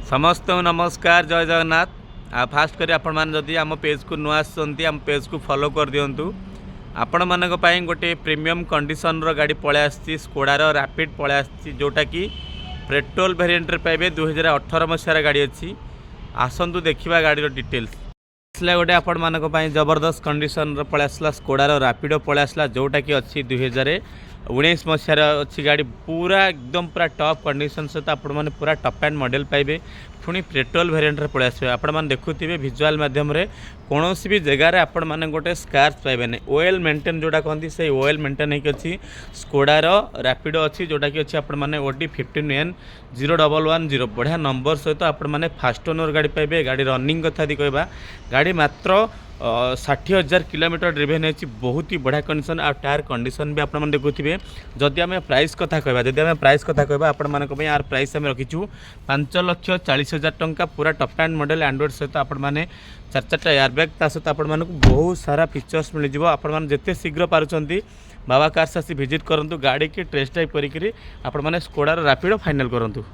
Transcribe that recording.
समस्त नमस्कार जय जगन्नाथ। फास्ट करी आपण मैंने जदि आम पेज को नुआ आम पेज को फॉलो कर दिंतु। आपण मान गोटे प्रीमियम कंडीशन गाड़ी पलै आसी स्कोडार रैपिड पलै आसी जोटा कि पेट्रोल वेरिएंट पाइबे 2018 मसीहार गाड़ी अच्छी। आसतु देखा गाड़ी डिटेल्स गोटे आपण मान जबरदस्त कंडीशन पलै आसला स्कोडार रैपिड पलै आसला जोटा कि अच्छी 2019 मसीहार अच्छी गाड़ी पूरा एकदम पूरा टॉप कंडीशन सहित आपण मैंने पूरा टॉप एंड मॉडल पाइबे। पुणी पेट्रोल वेरिएंट पलै आसबे आपण मैंने देखुथिबे विजुअल माध्यम रे कौन भी जगार आपण मैंने गोटे स्क्रैच पाइबे नहीं। ओएल मेंटेन जोटा कहती से ओएल मेंटेन होगी अच्छी स्कोडार रैपिड अच्छी जोटा कि अच्छी आपण मैंने ओडी 15N0110 बढ़िया नंबर सहित आपण मैंने फास्ट ओनर गाड़ी पाइबे। गाड़ी रनिंग कथा दी कहबा गाड़ी मात्र 60,000 किलोमीटर ड्रिवेन होती बहुत ही बढ़िया कंडीशन आ टायर कंडीशन भी आप देखुए। जदि आम प्राइस कथा कहबा जदि आम प्राइस कथा कहबा आपण मानक यार प्राइस आम रखीचु 5,40,000 टंका पूरा टॉप एंड मॉडल एंड्रॉइड सहित आपण मैंने 4 एयरबैग ता सहित आपण मानक बहुत सारा फीचर्स मिल जाव। आपण मैंने जिते शीघ्र पारुचंती बाबा कार्स आसी विजिट करंतु गाड़ी की टेस्ट ड्राइव करिकरी आपण माने स्कोडार रैपिड फाइनल करंतु।